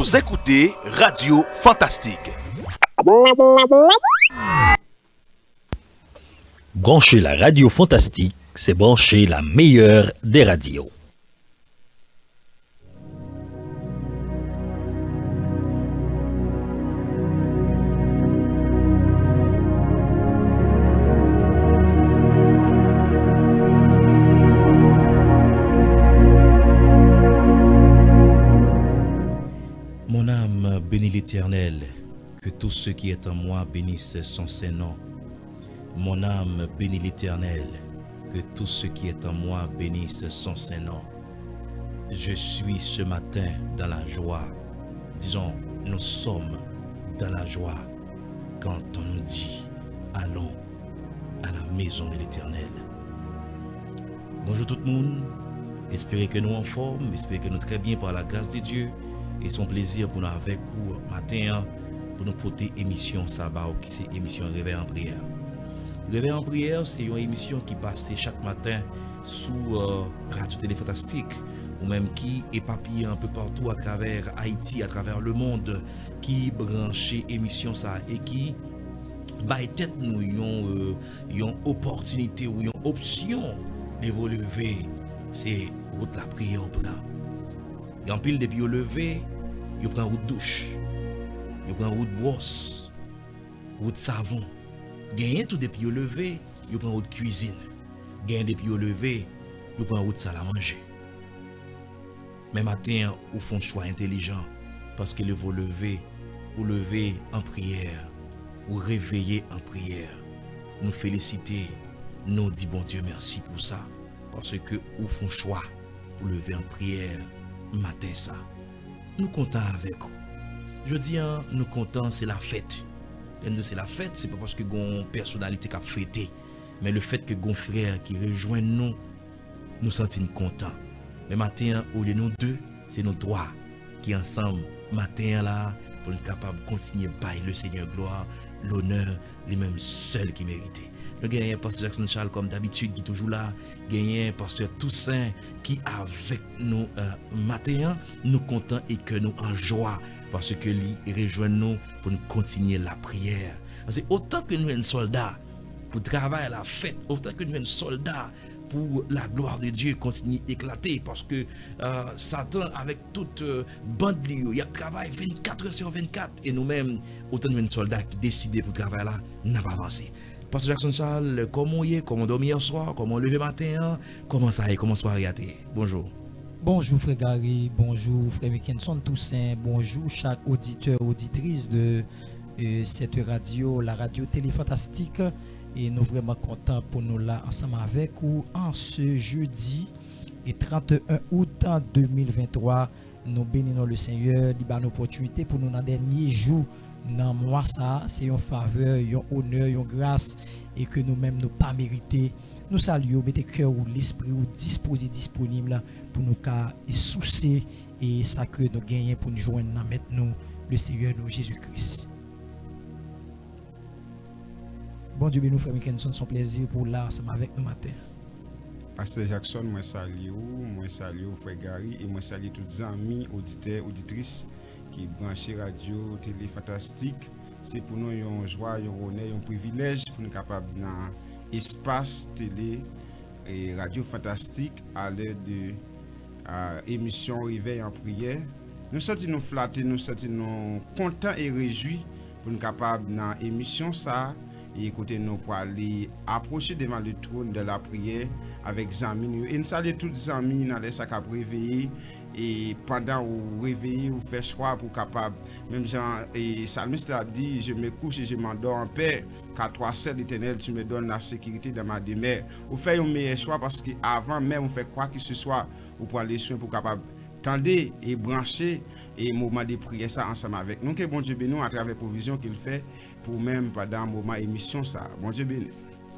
Vous écoutez Radio Fantastique. Brancher la Radio Fantastique, c'est brancher la meilleure des radios. Mon âme bénit l'Éternel, que tout ce qui est en moi bénisse son Saint-Nom. Mon âme bénit l'Éternel, que tout ce qui est en moi bénisse son Saint-Nom. Je suis ce matin dans la joie. Disons, nous sommes dans la joie quand on nous dit, allons à la maison de l'Éternel. Bonjour tout le monde, espérez que nous en forme, espérez que nous très bien par la grâce de Dieu. Et son plaisir pour nous avec vous matin pour nous porter émission sabbat qui c'est émission Réveil en prière. Réveil en prière, c'est une émission qui passe chaque matin sous Radio Télé Fantastique ou même qui éparpille un peu partout à travers Haïti, à travers le monde, qui branche émission ça et qui peut-être nous une opportunité ou une option de vous lever, c'est route la prière au plan. Et en pile depuis au lever, vous prenez route douche, vous prenez route brosse, route savon. Gagnez tout depuis au lever, vous prenez route cuisine. Gagnez depuis au lever, vous prenez route salle à manger. Mais matin, vous font choix intelligent parce que vous levez en prière, vous réveillez en prière. Nous féliciter, nous dit bon Dieu merci pour ça parce que vous font choix pour lever en prière. Matin ça, nous comptons avec vous. Je dis, nous comptons, c'est la fête. C'est la fête, c'est pas parce que gon personnalité qui a fêté, mais le fait que gon frère qui rejoint nous, nous sentons contents. Mais matin, au lieu de nous deux, c'est nos droits qui ensemble, matin là, pour être capable de continuer à bailler le Seigneur gloire, l'honneur, les mêmes seuls qui méritent. Nous gagnons pasteur Jackson Charles comme d'habitude qui est toujours là, gagnons pasteur Toussaint qui avec nous matin, nous contents et que nous en joie parce que lui rejoint nous pour nous continuer la prière. C'est autant que nous sommes soldats pour travailler à la fête, autant que nous sommes soldats pour la gloire de Dieu continue d'éclater parce que Satan avec toute bande il y a travail 24 heures sur 24 et nous-mêmes autant de soldats qui décident pour travailler là n'a pas avancé. Pasteur Jackson Charles, comment on est, comment on dormit hier soir, comment on levé matin, comment ça est, comment soirée a été. Bonjour. Bonjour frère Gary, bonjour frère Mickinson Toussaint, bonjour chaque auditeur, auditrice de cette radio, la radio Télé Fantastique. Et nous sommes vraiment contents pour nous là ensemble avec vous en ce jeudi et 31 août 2023. Nous bénissons le Seigneur, il a une opportunité pour nous dans les derniers jours. Dans moi ça, c'est une faveur, une honneur, une grâce et que nous-mêmes nous pas mérité. Nous saluons, mettez cœur ou l'esprit ou disposé disponible pour nous soucier et ça que nous gagnons pour nous joindre maintenant le Seigneur nous Jésus-Christ. Bon Dieu béni frère Mickinson, son plaisir pour là ensemble avec nous matin. Pasteur Jackson, moi salue frère Gary et moi salue tous les amis, auditeurs, auditrices qui branchent Radio Télé Fantastique. C'est pour nous une joie, un honneur, un privilège pour nous capables dans espace télé et Radio Fantastique à l'heure de émission Réveil en prière. Nous sentons nous flattés, nous sentons nous contents et réjouis pour nous capables dans émission ça. Et écoutez, nous pour aller approcher devant le trône de la prière avec les amis. Et nous saluons tous les amis dans les sacs à réveiller. Et pendant vous réveillez, vous faites choix pour capable. Même Jean et Salmiste a dit, je me couche et je m'endors en paix. Car toi seul éternel, tu me donnes la sécurité dans ma demeure. Vous faites un meilleur choix parce qu'avant même, vous faites quoi que ce soit, vous prenez les soins pour capable tendez et brancher et moment de prière ça ensemble avec nous. Que bon Dieu bénisse à travers la provision qu'il fait pour même pendant un moment émission ça. Bon Dieu bénisse.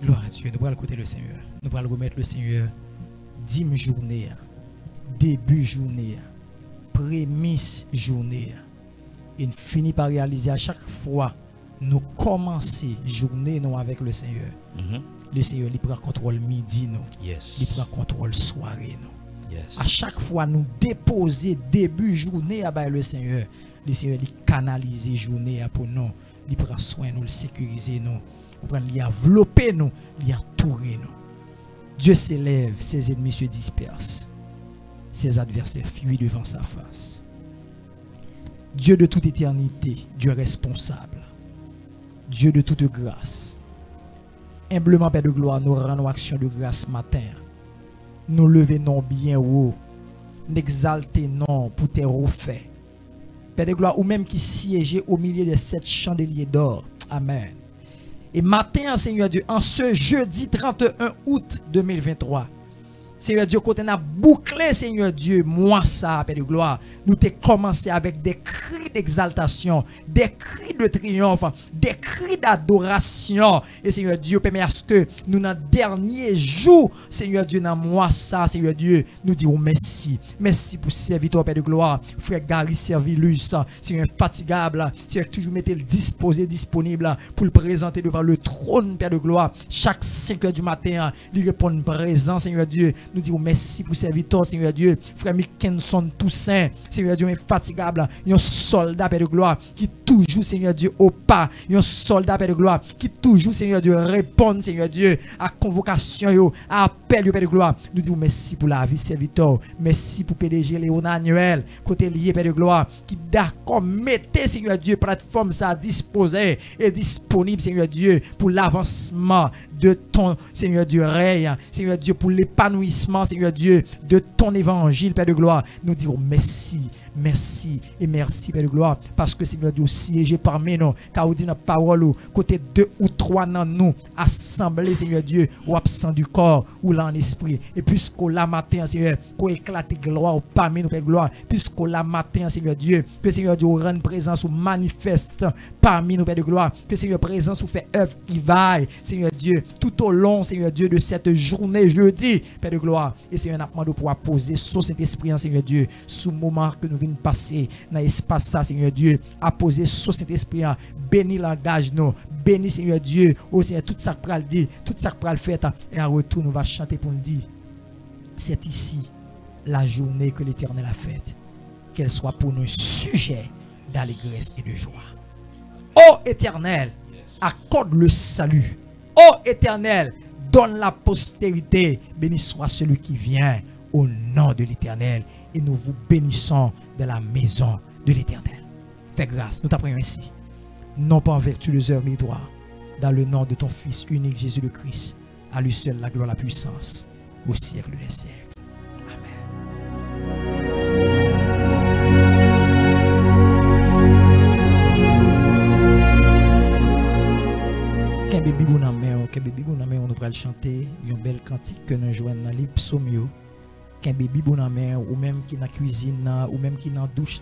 Gloire à Dieu. Nous allons écouter le Seigneur. Nous allons remettre le Seigneur 10 journées, début journée, prémisse journée. Et finit par réaliser à chaque fois nous commencer journée nous avec le Seigneur. Le Seigneur il prend contrôle midi nous. Yes. Il prend contrôle soirée nous. Yes. À chaque fois nous déposer début journée avec le Seigneur. le Seigneur il canaliser journée pour nous, il prend soin nous, il sécuriser nous, il envelopper nous, il entourer nous. Dieu s'élève, ses ennemis se dispersent, ses adversaires fuient devant sa face. Dieu de toute éternité, Dieu responsable, Dieu de toute grâce. Humblement, Père de gloire, nous rendons action de grâce matin. Nous levons bien haut, n'exaltez non pour tes refaits. Père de gloire, ou même qui siégeait au milieu de 7 chandeliers d'or. Amen. Et matin, Seigneur Dieu, en ce jeudi 31 août 2023, Seigneur Dieu, quand on a bouclé, Seigneur Dieu, moi ça, Père de gloire, nous t'ai commencé avec des cris d'exaltation, des cris de triomphe, des cris d'adoration. Et Seigneur Dieu, permet à ce que nous, dans le dernier jour, Seigneur Dieu, dans moi ça, Seigneur Dieu, nous disons merci. Merci pour serviteur, Père de gloire, frère Gary Servilus, Seigneur fatigable, Seigneur toujours mettez le disposé, disponible pour le présenter devant le trône, Père de gloire. Chaque 5 heures du matin, il répond présent, Seigneur Dieu. Nous disons merci pour serviteur, Seigneur Dieu. Frère Mickenson Toussaint, Seigneur Dieu, infatigable. Un soldat, Père de gloire, qui toujours, Seigneur Dieu, au pas. Un soldat, Père de gloire, qui toujours, Seigneur Dieu, répond, Seigneur Dieu, à convocation, à appel, Père de gloire. Nous disons merci pour la vie, serviteur. Merci pour PDG Léonard Noël, côté lié, Père de gloire, qui d'accord, mettez, Seigneur Dieu, plateforme ça disposée et disponible, Seigneur Dieu, pour l'avancement de ton, Seigneur Dieu, règne, Seigneur Dieu, pour l'épanouissement, Seigneur Dieu, de ton évangile, Père de gloire. Nous dirons merci, merci et merci, Père de gloire, parce que Seigneur Dieu, siégez parmi nous, car vous dites notre parole, côté 2 ou 3 dans nous, assemblés, Seigneur Dieu, ou absent du corps, ou là en esprit. Et puisqu'au la matin, Seigneur, qu'on éclate gloire parmi nous, Père de gloire, puisqu'au la matin, Seigneur Dieu, que Seigneur Dieu rende présence ou manifeste parmi nous, Père de gloire, que Seigneur présence ou fait œuvre qui vaille, Seigneur Dieu, tout au long, Seigneur Dieu, de cette journée jeudi, Père de gloire. Et Seigneur, nous demandons pour poser sur cet esprit, Seigneur Dieu, sous le moment que nous venons passer dans l'espace, ça, Seigneur Dieu, à poser sur cet esprit, bénis langage, nous, bénis, Seigneur Dieu, oh Seigneur, tout ça que le dire, tout ça que le faire, et en retour, nous va chanter pour nous dire, c'est ici la journée que l'Éternel a faite, qu'elle soit pour nous sujet d'allégresse et de joie. Ô Éternel, accorde le salut. Ô Éternel, donne la postérité. Béni soit celui qui vient au nom de l'Éternel. Et nous vous bénissons de la maison de l'Éternel. Fais grâce, nous t'apprenons ainsi. Non pas en vertu des œuvres, mais droit. Dans le nom de ton Fils unique, Jésus le Christ. À lui seul la gloire, la puissance. Au siècle des siècles. On va chanter une belle cantique que nous jouons dans les psaumes. Qu'un bébé bon en main, ou même qui dans la cuisine, ou même qui dans la douche,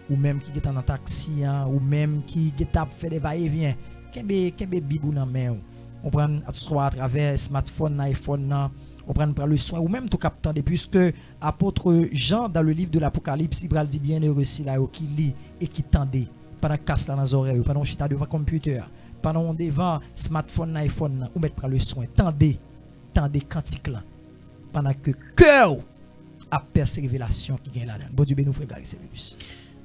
ou même qui est dans un taxi, ou même qui est fait des va-et-vient. Qu'un bébé bon en main. On prend à travers smartphone, iPhone, on prend le soin, ou même tout captant, puisque apôtre Jean, dans le livre de l'Apocalypse, il dit bien heureux si là qui lit et qui tendait, pendant casse dans les oreilles, pendant chita devant computer. Pendant devant smartphone, iPhone, ou mettre le soin, tendez cantique là. Pendant que cœur a percé révélation qui gagne là-dedans. Bon Dieu béni, frère Gary Servilus.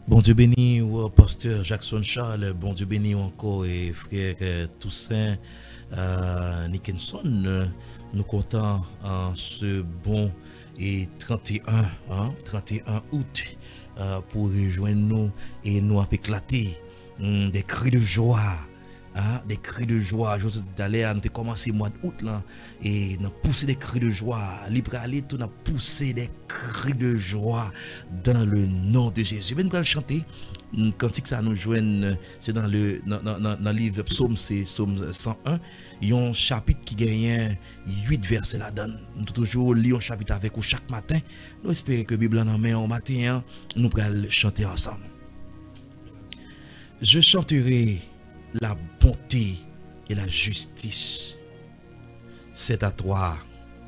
Bon Dieu béni, pasteur Jackson Charles. Bon Dieu béni encore, et frère Toussaint Nickenson. Nous comptons en ce bon et 31 août pour rejoindre nous et nous a éclaté des cris de joie. Des cris de joie. Je vous dis d'aller, nous avons commencé le mois d'août là et nous avons poussé des cris de joie. Libre aller, tout nous avons poussé des cris de joie dans le nom de Jésus. Nous allons chanter. Quand ça nous joigne, c'est dans le livre Psaume, c'est Psaume 101. Il y a un chapitre qui gagne 8 versets là-dedans. Nous toujours lire un chapitre avec vous chaque matin. Nous espérons que la Bible en main au matin, nous allons chanter ensemble. Je chanterai la bonté et la justice. C'est à toi,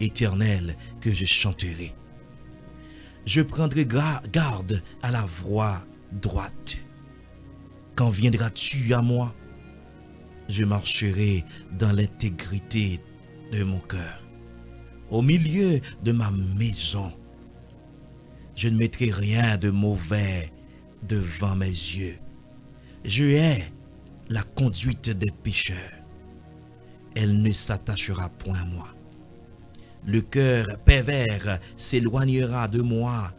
Éternel, que je chanterai. Je prendrai garde à la voie droite. Quand viendras-tu à moi? Je marcherai dans l'intégrité de mon cœur. Au milieu de ma maison, je ne mettrai rien de mauvais devant mes yeux. Je hais la conduite des pécheurs. Elle ne s'attachera point à moi. Le cœur pervers s'éloignera de moi.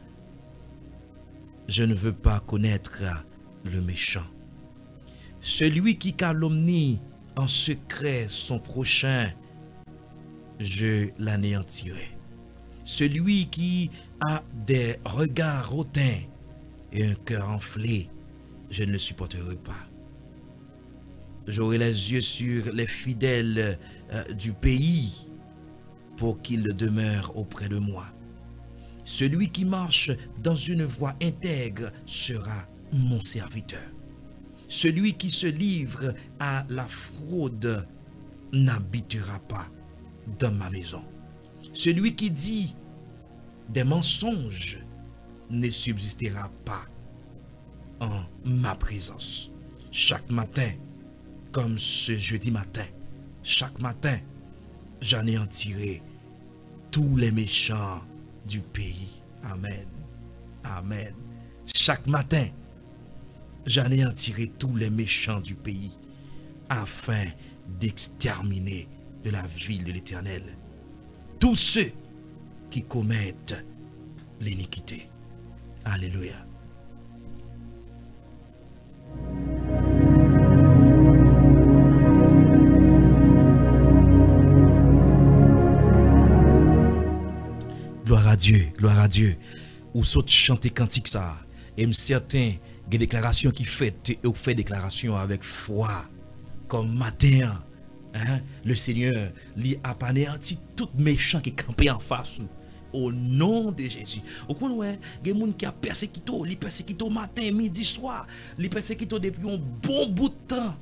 Je ne veux pas connaître le méchant. Celui qui calomnie en secret son prochain, je l'anéantirai. Celui qui a des regards hautains et un cœur enflé, je ne le supporterai pas. J'aurai les yeux sur les fidèles du pays pour qu'ils demeurent auprès de moi. Celui qui marche dans une voie intègre sera mon serviteur. Celui qui se livre à la fraude n'habitera pas dans ma maison. Celui qui dit des mensonges ne subsistera pas en ma présence. Chaque matin, comme ce jeudi matin, chaque matin, j'anéantirai tous les méchants du pays. Amen. Amen. Chaque matin, j'anéantirai tous les méchants du pays afin d'exterminer de la ville de l'Éternel tous ceux qui commettent l'iniquité. Alléluia. Gloire à Dieu, gloire à Dieu. Ou saute chanter cantique ça. Et certain, des déclarations qui fait et ou fait déclaration avec foi. Comme matin, hein, le Seigneur lui a anéanti tout méchant qui campait en face. Au nom de Jésus. Au point où il y a des gens qui ont persécuté, ils persécutent matin, midi, soir. Ils persécutent depuis un bon bout de temps.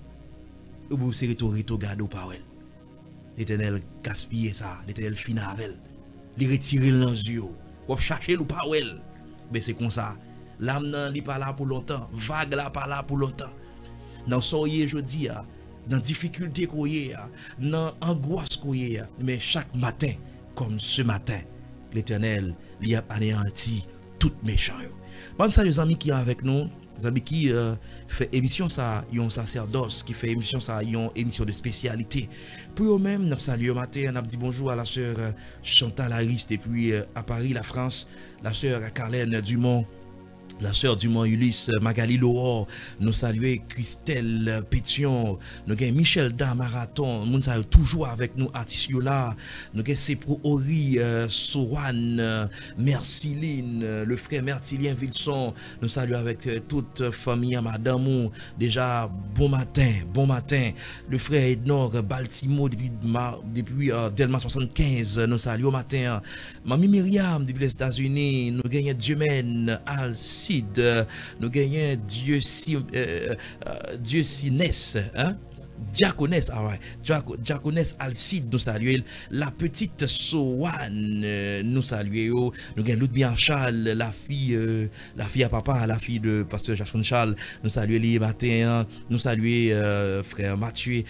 Et vous serez regarder aux paroles. L'Éternel gaspille ça, l'Éternel finit avec elle. Il retire les yeux. Ou chercher le parole. Mais c'est comme ça. L'âme n'est pas là pour longtemps. Vague là pas là pour longtemps. Dans soyez je dis, dans difficulté qu'on y est, dans angoisse qu'on y est. Mais chaque matin, comme ce matin, l'Éternel lui a anéanti tout méchant. Bonne salut les amis qui sont avec nous. Les amis qui fait émission ça, ils ont un sacerdoce qui fait émission ça, ils ont une émission de spécialité. Pour eux-mêmes, nous saluons matin, nous dit bonjour à la sœur Chantal Ariste et puis à Paris, la France, la sœur Carlène Dumont. La sœur Dumont Ulysse, Magali Laurent, nous saluons Christelle Pétion, nous avons Michel Damarathon, nous sommes toujours avec nous, Artissiola, nous avons Sepro Ori, Soran, Merciline, le frère Mertilien Vilson, nous saluons avec toute famille à Madame, déjà bon matin, le frère Ednor Baltimo depuis Delma 75, nous saluons matin, Mamie Myriam depuis les États-Unis, nous gagnons Dieumen, Alcide, nous gagnons Dieu Sinès, hein? Diaconesse, Diaconesse Alcide, nous saluons la petite Soane, nous saluons, nous gagnons Ludmilla Charles, la fille à papa, la fille de pasteur Jackson Charles, nous saluons les matins, nous saluons frère Mathieu,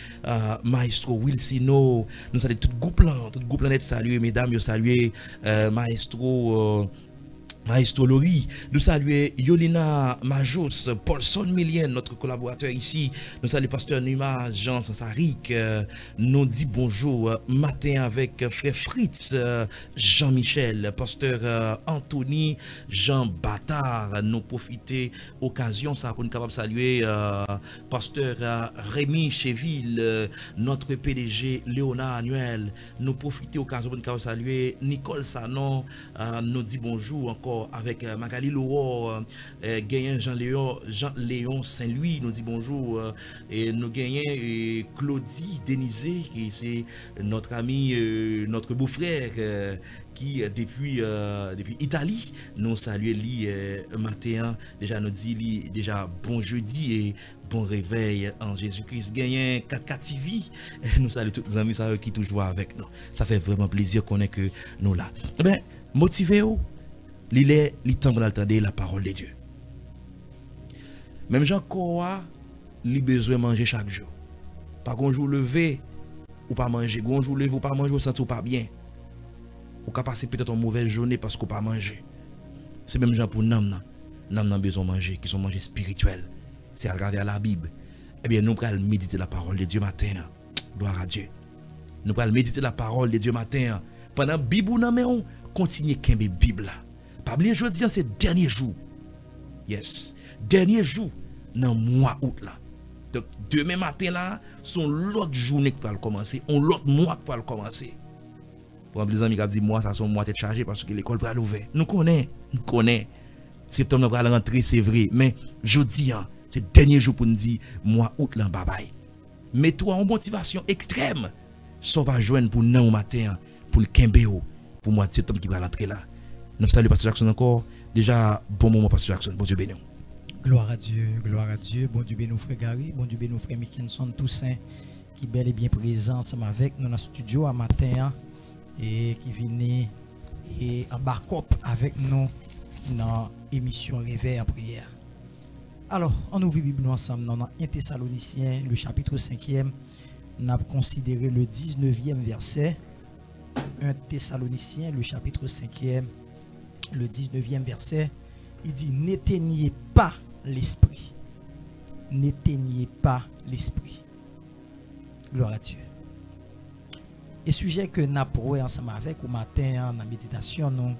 maestro Wilsino, nous saluons tout groupe net salué, mesdames, nous saluons Maestro Lori, nous saluons Yolina Majos, Paulson Milien, notre collaborateur ici. Nous saluons pasteur Numa Jean Sansaric. Nous dit bonjour matin avec frère Fritz, Jean-Michel, pasteur Anthony, Jean Bâtard. Nous profiter occasion ça pour nous capable saluer pasteur Rémi Cheville, notre PDG Léonard Annuel. Nous profiter occasion pour nous capable saluer Nicole Sanon. Nous dit bonjour encore avec Magali Laurent, gagnant Jean-Léon Saint-Louis, nous dit bonjour, et nous gagnons Claudie Denizé, qui c'est notre ami, notre beau-frère, qui depuis Italie, nous saluons lui matin, déjà nous dit lui, déjà bon jeudi et bon réveil en Jésus-Christ. Gagnant 4K TV, nous saluons tous les amis qui toujours avec nous. Ça fait vraiment plaisir qu'on est que nous là. Ben, motivez-vous. Il temps d'entendre la parole de Dieu. Même Jean Koa, il a besoin de manger chaque jour. Par contre, jour levé, ou pas manger. Un jour levé, ou pas manger, ou sent ou pas bien. Ou qu'à passer peut-être une mauvaise journée parce qu'on pas manger. C'est même Jean pour nous. nous avons besoin de manger, qui sont manger spirituels. C'est à travers la Bible. Eh bien, nous allons méditer la parole de Dieu matin. Gloire à Dieu. Nous allons méditer la parole de Dieu matin. Pendant que Bible, nous continuez à la Bible. Pas oublier, je dis, c'est dernier jour. Yes. Dernier jour dans le mois août là. Donc, demain matin là, son l'autre journée qui va commencer, on l'autre mois qui va commencer. Pour les amis qui disent moi ça son mois tête chargé parce que l'école va l'ouvrir. Nous connaissons. Septembre va rentrer, c'est vrai, mais je dis c'est dernier jour pour nous dire mois août là bye bye. Mets-toi en motivation extrême. Ça va joindre pour nous matin pour le Kembéo pour mois de septembre qui va rentrer là. Nous saluons Pasteur Jackson encore. Déjà bon moment Pasteur Jackson. Bon Dieu béni. Gloire à Dieu, gloire à Dieu. Bon Dieu béni frère Gary, bon Dieu béni frère Mickinson Toussaint qui bel et bien présent ensemble avec nous dans le studio à matin et qui vient et en backup avec nous dans l'émission Réveil en prière. Alors, on ouvre la Bible ensemble dans 1 Thessaloniciens, le chapitre 5e. On a considéré le 19e verset. 1 Thessaloniciens, le chapitre 5e, le 19e verset. Il dit, n'éteignez pas l'esprit. N'éteignez pas l'esprit. Gloire à Dieu. Et sujet que nous avons ensemble avec au matin, dans la méditation, nous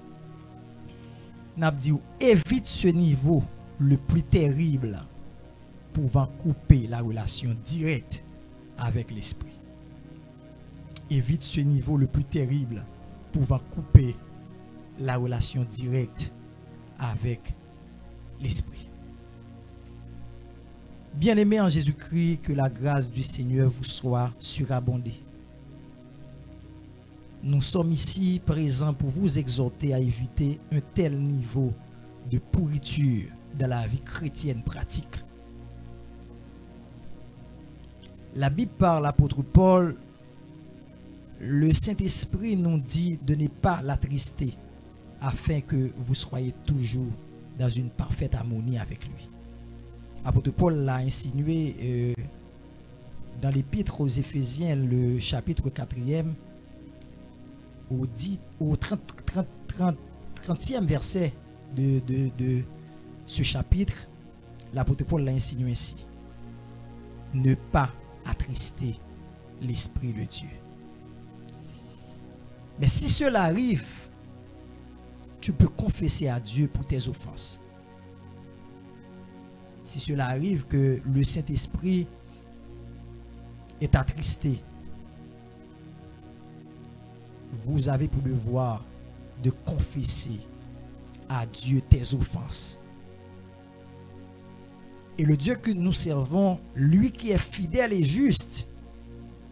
avons dit, évite ce niveau le plus terrible pouvant couper la relation directe avec l'esprit. Évite ce niveau le plus terrible pouvant couper la relation directe avec l'esprit. Bien-aimés en Jésus-Christ, que la grâce du Seigneur vous soit surabondée. Nous sommes ici présents pour vous exhorter à éviter un tel niveau de pourriture dans la vie chrétienne pratique. La Bible par l'apôtre Paul, le Saint-Esprit nous dit de ne pas l'attrister afin que vous soyez toujours dans une parfaite harmonie avec lui. L'apôtre Paul l'a insinué dans l'épître aux Éphésiens, le chapitre 4e, au 30e verset de ce chapitre, l'apôtre Paul l'a insinué ainsi. Ne pas attrister l'Esprit de Dieu. Mais si cela arrive, tu peux confesser à Dieu pour tes offenses. Si cela arrive que le Saint-Esprit est attristé, vous avez pour devoir de confesser à Dieu tes offenses. Et le Dieu que nous servons, lui qui est fidèle et juste,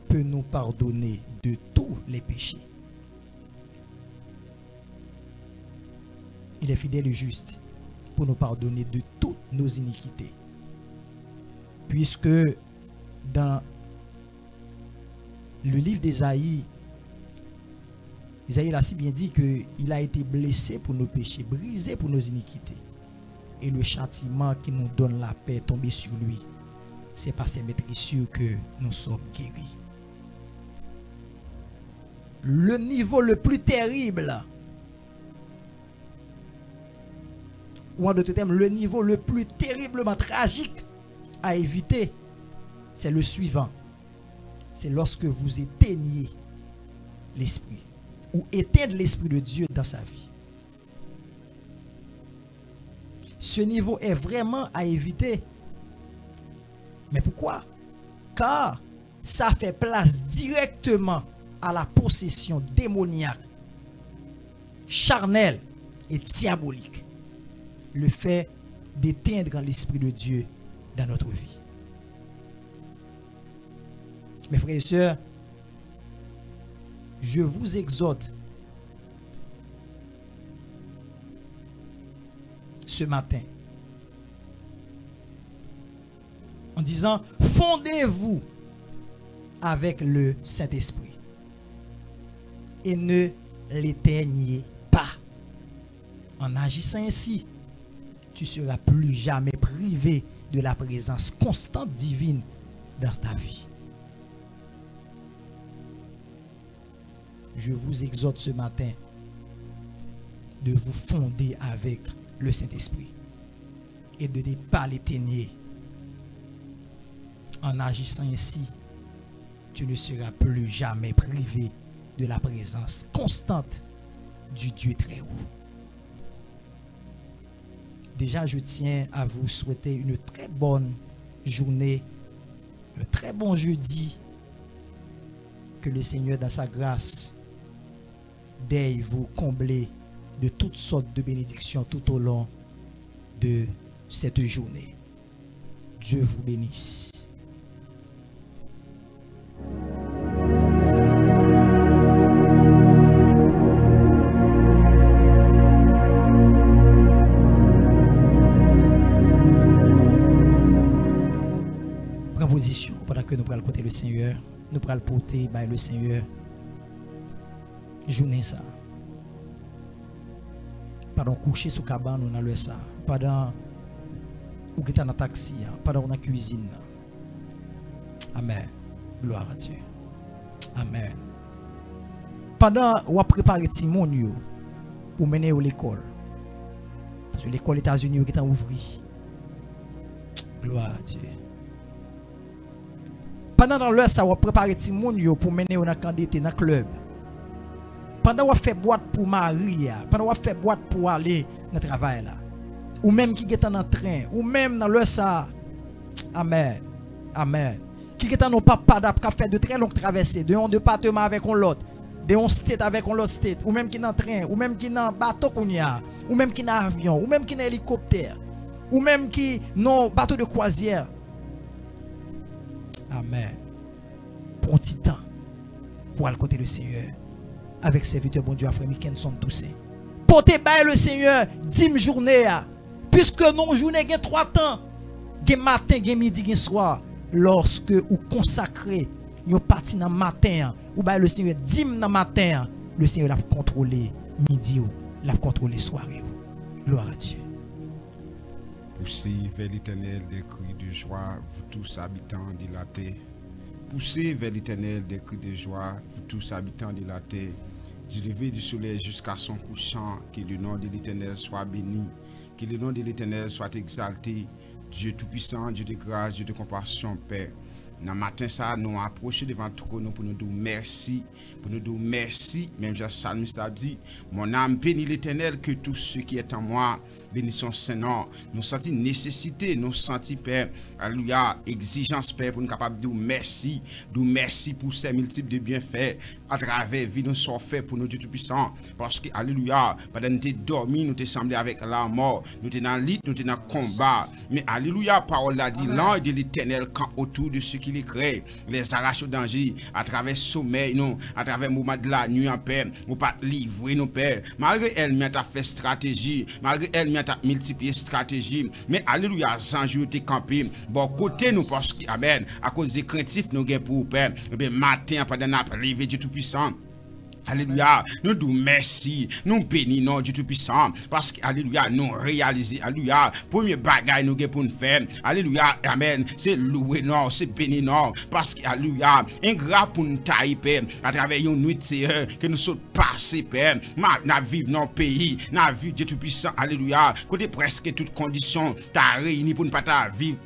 peut nous pardonner de tous les péchés. Il est fidèle et juste pour nous pardonner de toutes nos iniquités. Puisque dans le livre d'Ésaïe, Isaïe l'a si bien dit qu'il a été blessé pour nos péchés, brisé pour nos iniquités. Et le châtiment qui nous donne la paix est tombé sur lui. C'est par ses maîtrissures que nous sommes guéris. Le niveau le plus terrible, ou en d'autres termes, le niveau le plus terriblement tragique à éviter, c'est le suivant. C'est lorsque vous éteignez l'esprit, ou éteindre l'Esprit de Dieu dans sa vie. Ce niveau est vraiment à éviter. Mais pourquoi? Car ça fait place directement à la possession démoniaque, charnelle et diabolique. Le fait d'éteindre l'Esprit de Dieu dans notre vie. Mes frères et sœurs, je vous exhorte ce matin en disant, fondez-vous avec le Saint-Esprit et ne l'éteignez pas. En agissant ainsi, tu ne seras plus jamais privé de la présence constante divine dans ta vie. Je vous exhorte ce matin de vous fonder avec le Saint-Esprit. et de ne pas l'éteigner. En agissant ainsi, tu ne seras plus jamais privé de la présence constante du Dieu très haut. Déjà, je tiens à vous souhaiter une très bonne journée, un très bon jeudi. Que le Seigneur, dans sa grâce, daigne vous combler de toutes sortes de bénédictions tout au long de cette journée. Dieu vous bénisse. Prends position pendant que nous prenons côté le Seigneur. Nous prenons porter par le Seigneur. Journée ça. Pendant coucher sous cabane, on a le ça. Pendant ou qui dans le taxi, pendant on a cuisine. Amen. Gloire à Dieu. Amen. Pendant on a préparé Timon pour mener à l'école. Parce que l'école États-Unis qui est ouverte. Gloire à Dieu. Pendant l'heure ça on a préparé Timon pour mener au candidat dans club. Pendant on fait boîte pour Marie, pendant on fait boîte pour aller dans le travail là. Ou même qui est dans le train, ou même dans l'heure ça. Amen. Amen. Qui est dans nos papas qui a fait de très longues traversées, de un département avec l'autre, de un state avec l'autre state, ou même qui est dans le train, ou même qui est dans le bateau ou même qui est dans l'avion, ou même qui est dans l'hélicoptère, ou même qui est dans le bateau de croisière. Amen. Pour un petit temps, pour aller côté le Seigneur, avec serviteur bon Dieu, frère Kenson Toussaint. Portez bail le Seigneur, 10 journées, puisque nos journées ont 3 temps, matin, midi, soir. Lorsque vous consacrez, vous partez dans le matin, ou bail le Seigneur 10 dans le matin, le Seigneur l'a contrôlé midi, l'a contrôlé soirée. Gloire à Dieu. Poussez vers l'Éternel des cris de joie, vous tous habitants de la terre. Poussez vers l'Éternel des cris de joie, vous tous habitants de la terre. Du lever du soleil jusqu'à son couchant, que le nom de l'Éternel soit béni, que le nom de l'Éternel soit exalté. Dieu Tout-Puissant, Dieu de grâce, Dieu de compassion, Père. Dans le matin, ça, nous approchons devant le trône pour nous dire merci. Pour nous dire merci. Même Jean Salmiste a dit, mon âme bénit l'Éternel, que tout ce qui est en moi bénisse son Saint-Nom. Nous sentons nécessité, nous sentons, Père, alléluia, exigence, Père, pour nous capables de dire merci. Dire merci pour ces multiples de bienfaits à travers la vie nous sommes faits pour nous Dieu Tout-Puissant. Parce que, alléluia, pendant que nous sommes dormis, nous sommes semblés avec la mort. Nous sommes dans le lit, nous sommes dans le combat. Mais, alléluia, parole a dit, l'ange de l'Éternel camp autour de ceux qui les créent, les arrache au danger, à travers le sommeil, non, à travers le moment de la nuit en paix, ou pas livrer nos pères. Malgré elle, mais t'as fait stratégie, malgré elle, mais t'as multiplié stratégie, mais alléluia, sans jour t'es campé, bon côté nous, parce que, amen, à cause des craintifs, nous gagnons pour père, et bien matin, pendant notre arrivée Dieu Tout-Puissant. Alléluia, nous disons merci, nous bénissons Dieu Tout-Puissant, parce que, alléluia, nous réalisons, alléluia, premier bagage nous pour nous faire, alléluia, amen, c'est louer, non, c'est bénir, non, parce que, alléluia, ingrat pour nous tailler, Père, à travers une nuit, que nous sommes passés, Père, nous vivons dans le pays, nous vivons Dieu Tout-Puissant, alléluia, côté presque toutes conditions, t'as réuni pour ne pas vivre,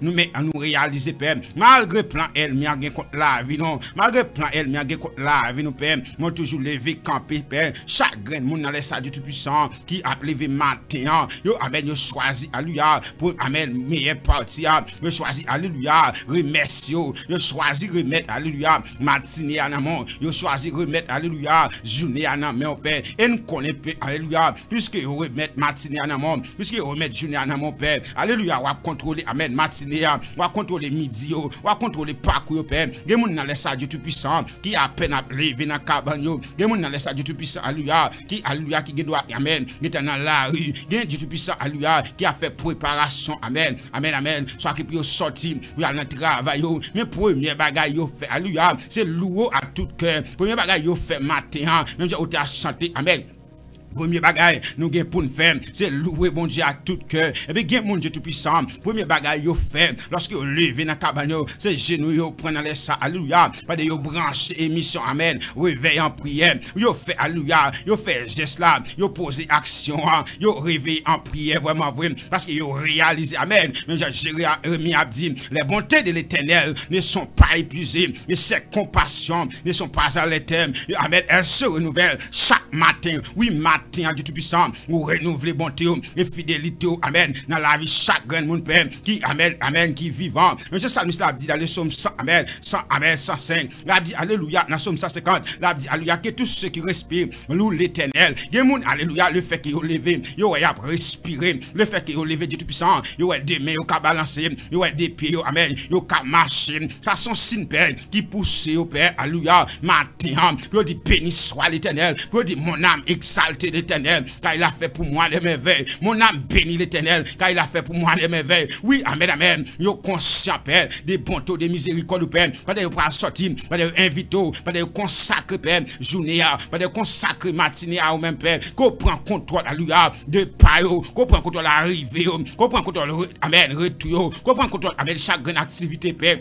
nous réaliser, Père, malgré plan elle, mais il contre la vie, non, malgré plan elle, mais il contre la vie, non, Père, toujours levé camper père chaque grain monde dans les salles du Tout-Puissant qui a levé matin yo amen yo choisi alléluia pour amen meilleur parti yo choisi alléluia remercier yo choisi remettre alléluia matinée en amont yo choisi remettre alléluia journée en amont père et nous connaît alléluia puisque yo remettre matinée en amont puisque yo remettre journée en amont père alléluia on va contrôler amen matinée on va contrôler midi on va contrôler parcours père des monde dans les salles du Tout-Puissant qui a peine à lever dans cabane des gens dans les salles du Tout-Puissant, alléluia, qui doit, amen, qui est dans la rue, des Dieu Tout-Puissant, alléluia, qui a fait préparation, amen, amen, amen, soit qui peut sortir, ou à notre travail, mais premier bagage, fait, alléluia, c'est louer à tout cœur, premier bagage, fait matin, même si on t'a chanté, amen. Premier bagaille, nous gain pour nous faire, c'est louer bon Dieu à tout cœur. Et puis, gain mon Dieu tout puissant. Premier bagaille, yo fait, lorsque vous levez dans la cabane, c'est genoux, yo prennent les ça, alléluia. Pas de yo branche émission, amen. Réveil en prière. Yo fait, alléluia. Yo fait geste là. Yo posé action, yo réveil en prière, vraiment vrai. Parce que yo réalisé, amen. Même Jérémie a dit, les bontés de l'éternel ne sont pas épuisées. Et ses compassions ne sont pas à l'éternel. Amen. Elles se renouvellent chaque matin. Oui, matin. Dieu tout-puissant, ou renouveler bonté et fidélité, amen, dans la vie chaque grand monde père qui, amen, qui vivant. Monsieur Salmiste a dit dans le psaume 100, amen, 105, il a dit, alléluia, dans le psaume 150, il a dit, alléluia, que tous ceux qui respirent louent l'éternel. Il y a monde, alléluia, le fait qu'ils ont levé, ils ont respiré, le fait qu'ils ont levé, Dieu tout-puissant, ils ont des mains, ils ont balancé, ils ont des pieds, amen, ils ont marché. Ça sont signes, père, qui poussent au père, alléluia, matin, ils dit, béni soit l'éternel, ils dit, mon âme exaltée l'éternel, car il a fait pour moi des merveilles. Mon âme bénit l'éternel, car il a fait pour moi des merveilles. Oui, amen, amen. Yo conscient, Père, des bontés, des miséricordes, Père. Pas de pas sortir, pas de inviter, pas de consacrer, Père, journée, pas de consacrer matinée à vous-même, Père. Qu'on prend contrôle, alléluia, de payo, qu'on prend contrôle l'arrivée, qu'on prend contrôle, amen, retour, qu'on prend contrôle, amen, chaque grande activité, Père.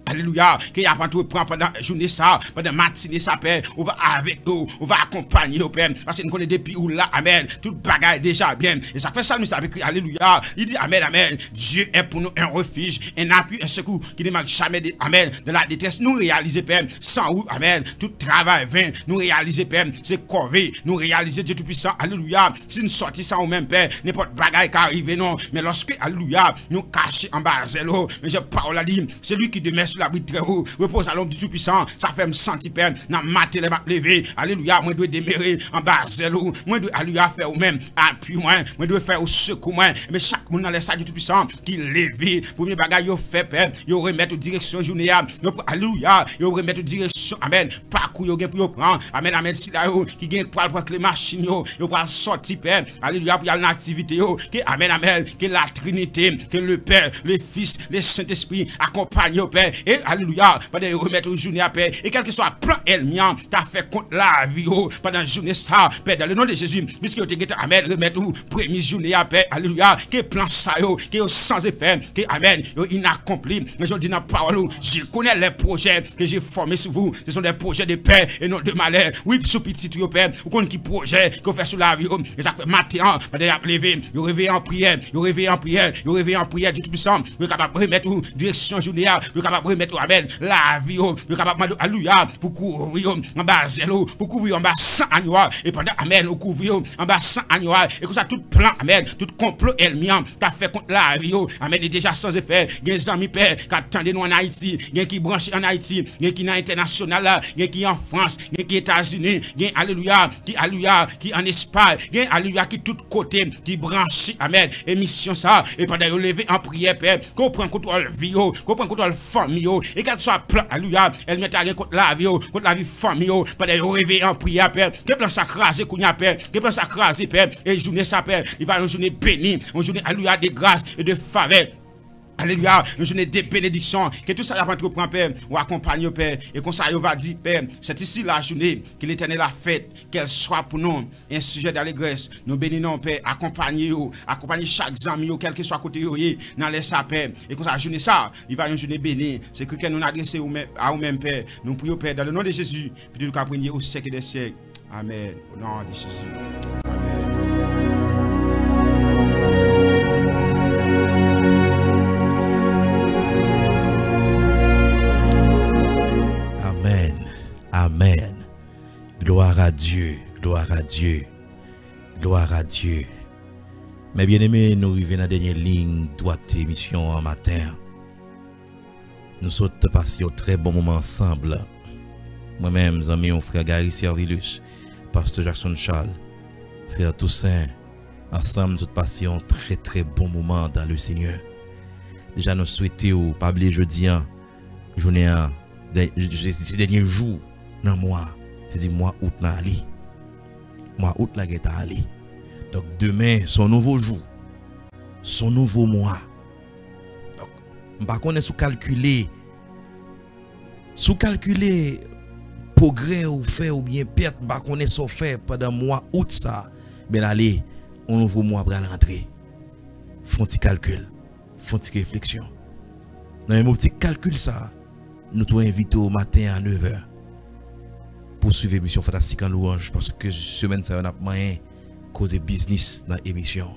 Alléluia, qu'il y a pas tout prend pendant journée ça, pendant matinée ça père, on va avec eux, on va accompagner au père parce que nous connaissons depuis où là, amen, tout bagaille déjà bien. Et ça fait ça nous avec alléluia. Il dit amen, amen. Dieu est pour nous un refuge, un appui, un secours qui ne manque jamais de amen, de la détresse. Nous réaliser père, sans où amen, tout travail vain, nous réaliser père, c'est corvée, nous réaliser Dieu tout puissant. Alléluia. Si nous sortons sans nous-mêmes père, n'importe bagaille qui arrive non, mais lorsque alléluia, nous cachons en bas zélo, mais je parle à dire, c'est lui qui demeure sur la bride très haut, repose à l'homme du tout-puissant, ça fait me sentir père, dans matin les m'a levé, alléluia, moi dois demeurer en bas zélo, moi dois alléluia faire ou même appui moi dois faire au secours moi, mais chaque monde dans les salles du tout-puissant qui levé, premier bagage yo fait père, yo remettre direction journée, alléluia, yo remettre direction, amen, parcours yo gen pour yo prendre, amen, amen, si là yo qui gen pour prendre les machines yo pour sortir père, alléluia, pour y aller en activité yo, que amen, amen, que la Trinité, que le Père, le Fils, le Saint-Esprit accompagne au Père, et alléluia, pendant remettre une journée à Père, et quel que soit plan elmian, t'as fait contre la vie pendant la journée ça, Père, dans le nom de Jésus, puisque tu as amen, remettre une première journée à Père, alléluia, que plan ça yo, que sans effet, que amen, inaccompli, mais je dis dans la parole, je connais les projets que j'ai formés sur vous, ce sont des projets de paix et non de malheur, oui, sous petit yo Père, vous connaissez qui projet qu'on fait sur la vie, et ça fait matin, pendant lever, vous réveillez en prière, vous réveillez en prière, vous réveillez en prière, du tout-puissant, vous êtes capable de remettre direction journée, vous êtes capable de remettre amen, la vie, vous êtes capable de alléluia, pour couvrir en bas zélo, pour couvrir en bas 100 annual, et pendant amen, vous couvrir en bas 100 annual, et que ça tout plan, amen, tout complot elmian, t'as fait contre la vie, amen, est déjà sans effet, il y a des amis père, qui attendent nous en Haïti, il y a qui branchent en Haïti, il y a qui dans l'international, il y a qui en France, il y a qui aux États-Unis, il y a alléluia, qui en Espagne, il y a alléluia, qui tout côté, qui branche, amen, émission ça, et pendant vous lever en prière, père, qu'on prend contrôle vie, qu'on prend contrôle famille, et quand soit plan, alléluia, elle met à rien contre la vie famille, pendant vous réveiller en prière, père, que plan ça craser, kounya, père, que plan ça craser, père, et journée ça, père, il va une journée bénie, une journée, alléluia, de grâce et de faveur. Alléluia, une journée de bénédiction, que tout ça va entreprendre, Père, ou accompagner, Père, et comme ça, il va dire, Père, c'est ici la journée que l'Éternel a faite, qu'elle soit pour nous un sujet d'allégresse. Nous bénissons, Père, accompagner chaque ami, quel que soit côté, dans les sapins, et comme ça, la journée, ça, il va une journée bénie. C'est que nous adressons à nous-mêmes, Père. Nous prions, Père, dans le nom de Jésus, puis nous prions au siècle des siècles. Amen. Au nom de Jésus. Amen. Gloire à Dieu, gloire à Dieu, gloire à Dieu. Mes bien-aimés, nous arrivons dans la dernière ligne droite émission en matin. Nous sommes passés un très bon moment ensemble. Moi-même, amis, mon frère Gary Servilus, pasteur Jackson Charles, frère Toussaint, ensemble, nous sommes passés un très très bon moment dans le Seigneur. Déjà, nous souhaitons, pas oublier jeudi, journée, ces derniers jours. Dans moi, je dis mois août na ali. Mois août la guetta ali. Donc demain, son nouveau jour. Son nouveau mois. Donc, m'pa connait sous calculer progrès ou fait ou bien perte, m'pa connait so fait pendant mois août ça. ben allez, on nouveau mois pour rentrer. Font petit calcul, font petit réflexion. Dans un petit calcul ça, nous t'avons invité au matin à 9h pour suivre l'émission Fantastique en louange parce que semaine ça on a moyen causer business dans l'émission.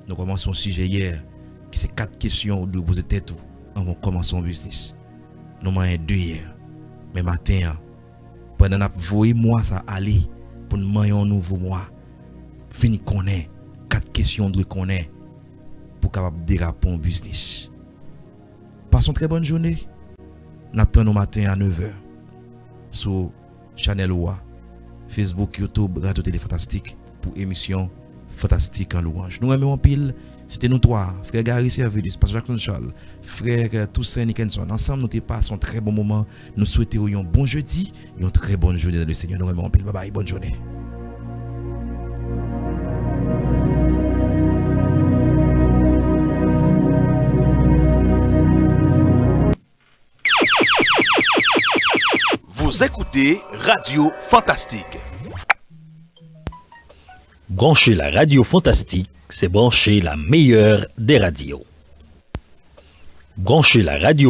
Nous commençons un sujet hier qui c'est 4 questions de poser tête avant de commencer un business. Nous avons 2 hier. Mais matin, pendant que nous voyons moi ça aller pour nous manger un nouveau mois, fin connaît 4 questions de connaît pour capable déraper un business. Passons une très bonne journée. Nous attendons matin à 9h sur Channel OA, Facebook, YouTube, Radio Télé Fantastique pour émission Fantastique en louange. Nous aimons en pile. C'était nous trois, frère Gary Servidus, pasteur Jackson Charles, frère Toussaint Nickenson. Ensemble, nous passons un très bon moment. Nous souhaitons un bon jeudi, une très bonne journée dans le Seigneur. Nous aimons en pile. Bye bye, bonne journée. Vous écoutez Radio Fantastique. Brancher la radio Fantastique, c'est brancher la meilleure des radios. Brancher la radio